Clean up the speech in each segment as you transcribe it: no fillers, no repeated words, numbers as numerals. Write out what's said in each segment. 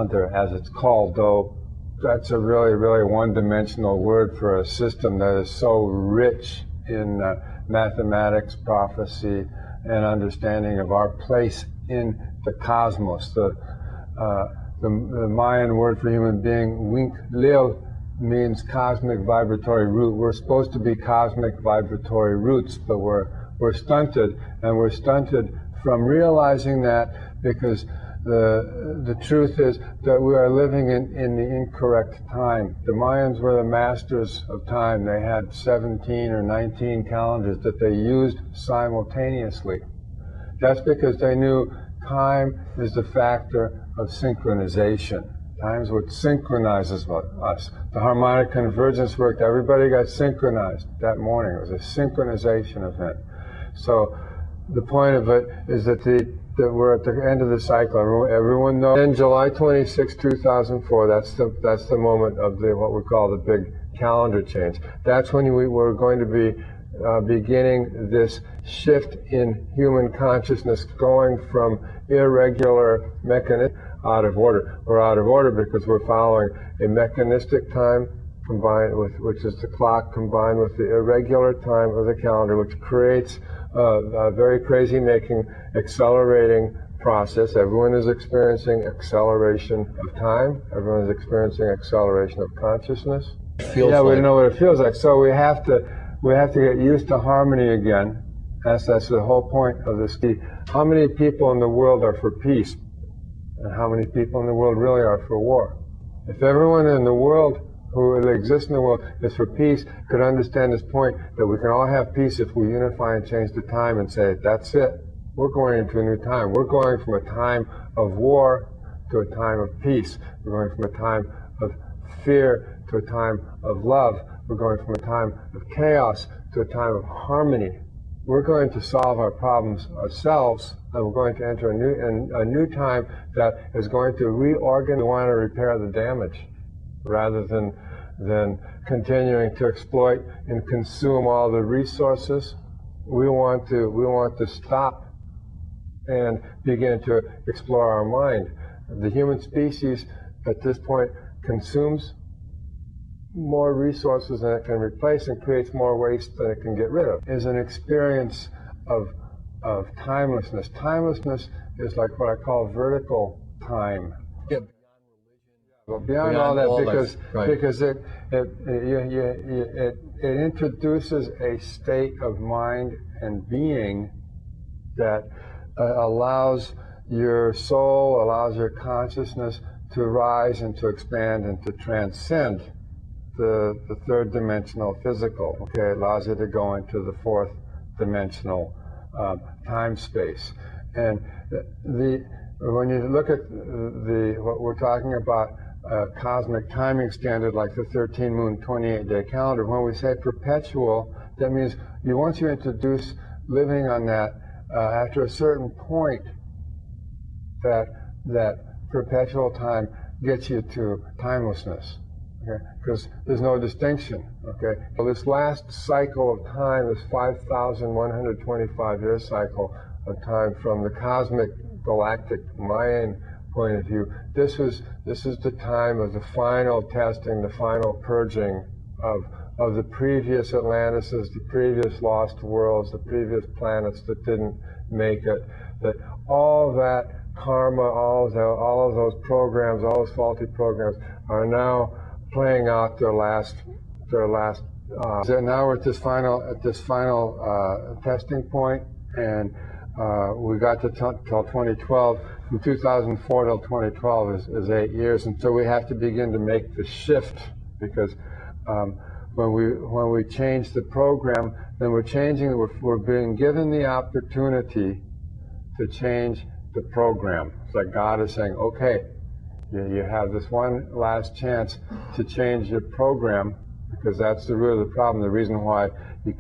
calendar, as it's called, though that's a really one-dimensional word for a system that is so rich in mathematics, prophecy, and understanding of our place in the cosmos. The Mayan word for human being, winklil, means cosmic vibratory root. We're supposed to be cosmic vibratory roots, but we're stunted, and we're stunted from realizing that because the truth is that we are living in the incorrect time. The Mayans were the masters of time. They had 17 or 19 calendars that they used simultaneously. That's because they knew time is the factor of synchronization. Time is what synchronizes us. The harmonic convergence worked. Everybody got synchronized that morning. It was a synchronization event. So the point of it is that we're at the end of the cycle. Everyone knows. In July 26, 2004, that's the moment of what we call the big calendar change. That's when we're going to be beginning this shift in human consciousness, going from irregular mechanism out of order. We're out of order because we're following a mechanistic time combined with, which is the clock, combined with the irregular time of the calendar, which creates a very crazy-making, accelerating process. Everyone is experiencing acceleration of time. Everyone is experiencing acceleration of consciousness. We know what it feels like. So we have to get used to harmony again. That's the whole point of this. How many people in the world are for peace? And how many people in the world really are for war? If everyone in the world who exists in the world is for peace could understand this point that we can all have peace if we unify and change the time and say, that's it. We're going into a new time. We're going from a time of war to a time of peace. We're going from a time of fear to a time of love. We're going from a time of chaos to a time of harmony. We're going to solve our problems ourselves, and we're going to enter a new time that is going to reorganize. We want to repair the damage rather than continuing to exploit and consume all the resources. We want to stop and begin to explore our mind. The human species at this point consumes more resources than it can replace and creates more waste than it can get rid of. Is an experience of timelessness. Timelessness is like what I call vertical time. Yeah. But beyond all that, because it introduces a state of mind and being that allows your soul, allows your consciousness to rise and to expand and to transcend the third dimensional physical. Okay, it allows you to go into the fourth dimensional time space. And when you look at what we're talking about, cosmic timing standard like the 13-moon 28-day calendar, when we say perpetual, that means once you introduce living on that, after a certain point, that perpetual time gets you to timelessness. Okay, because there's no distinction. Okay, so this last cycle of time, this 5,125-year cycle of time from the cosmic galactic Mayan point of view, this is the time of the final testing, the final purging of the previous Atlantises, the previous lost worlds, the previous planets that didn't make it. That all that karma, all of those programs, all those faulty programs are now playing out their last. So now we're at this final testing point, and we got to till 2012. From 2004 till 2012 is 8 years, and so we have to begin to make the shift, because when we change the program, then we're being given the opportunity to change the program. It's like God is saying, okay, you have this one last chance to change your program, because that's the root of the problem. The reason why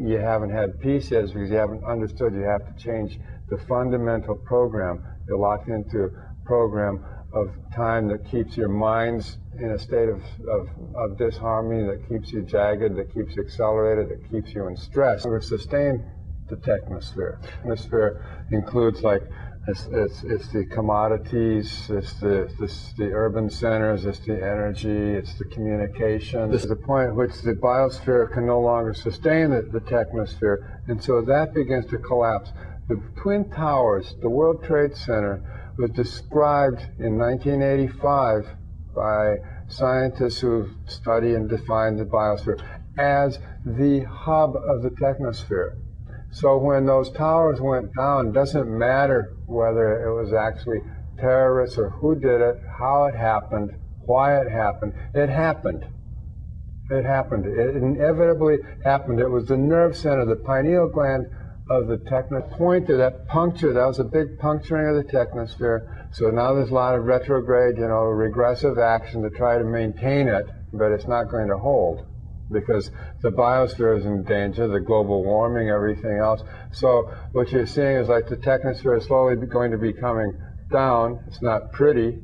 you haven't had peace yet is because you haven't understood you have to change the fundamental program. You're locked into a program of time that keeps your minds in a state of disharmony, that keeps you jagged, that keeps you accelerated, that keeps you in stress. We're sustained the technosphere. The technosphere includes like It's the commodities, it's the urban centers, it's the energy, it's the communication. This is the point at which the biosphere can no longer sustain the technosphere, and so that begins to collapse. The Twin Towers, the World Trade Center, was described in 1985 by scientists who study and define the biosphere as the hub of the technosphere. So when those towers went down, it doesn't matter whether it was actually terrorists or who did it, how it happened, why it happened. It happened. It happened. It inevitably happened. It was the nerve center, the pineal gland of the pointed, that puncture, that was a big puncturing of the technosphere. So now there's a lot of retrograde, regressive action to try to maintain it, but it's not going to hold, because the biosphere is in danger, the global warming, everything else. So what you're seeing is like the technosphere is slowly going to be coming down. It's not pretty,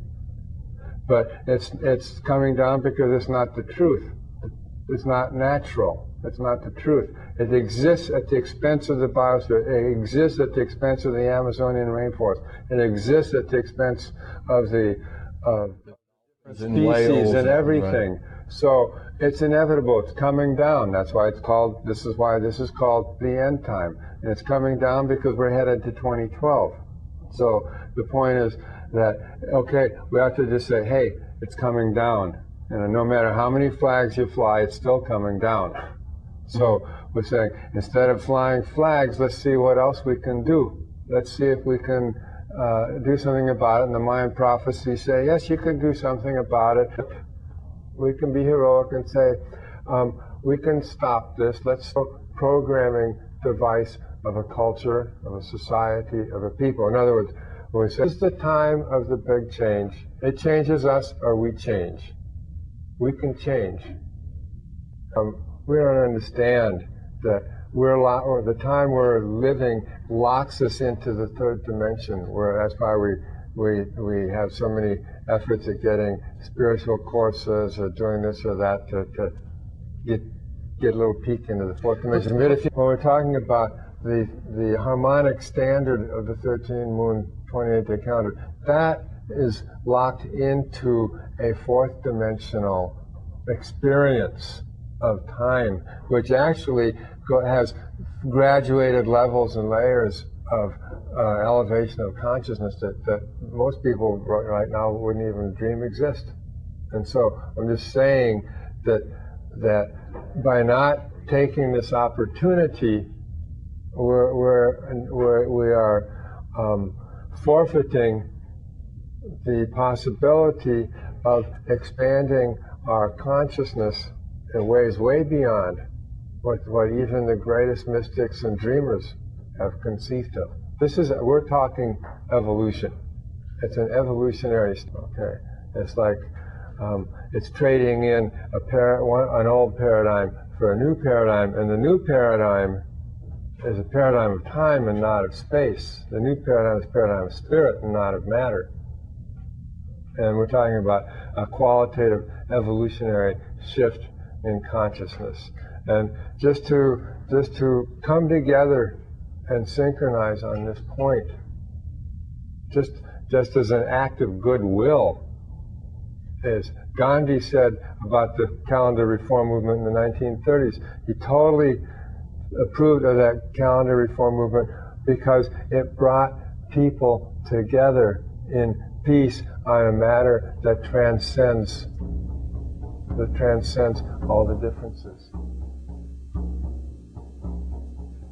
but it's coming down because it's not the truth. It's not natural. It's not the truth. It exists at the expense of the biosphere. It exists at the expense of the Amazonian rainforest. It exists at the expense of the species and everything. Right. So it's inevitable. It's coming down. That's why it's called, this is why this is called the end time. And it's coming down because we're headed to 2012. So the point is that, okay, we have to just say, hey, it's coming down. And no matter how many flags you fly, it's still coming down. So we're saying, instead of flying flags, let's see what else we can do. Let's see if we can do something about it. And the Mayan prophecies say, yes, you can do something about it. We can be heroic and say, we can stop this. Let's programming device of a culture, of a society, of a people. In other words, when we say, this is the time of the big change. It changes us or we change. We can change. We don't understand that the time we're living locks us into the third dimension. That's why we have so many efforts at getting spiritual courses or doing this or that to get a little peek into the fourth dimension. When we're talking about the harmonic standard of the 13-moon 28-day calendar, that is locked into a fourth dimensional experience of time, which actually has graduated levels and layers of elevation of consciousness that most people right now wouldn't even dream exist. And so I'm just saying that by not taking this opportunity, we are forfeiting the possibility of expanding our consciousness in ways way beyond what even the greatest mystics and dreamers have conceived of. We're talking evolution. It's an evolutionary, okay? It's like, it's trading in an old paradigm for a new paradigm, and the new paradigm is a paradigm of time and not of space. The new paradigm is a paradigm of spirit and not of matter. And we're talking about a qualitative evolutionary shift in consciousness. And just to come together and synchronize on this point, just as an act of goodwill, as Gandhi said about the calendar reform movement in the 1930s. He totally approved of that calendar reform movement because it brought people together in peace on a matter that transcends all the differences.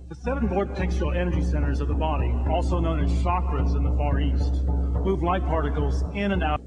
The 7 vortexual energy centers of the body, also known as chakras in the Far East, move light particles in and out.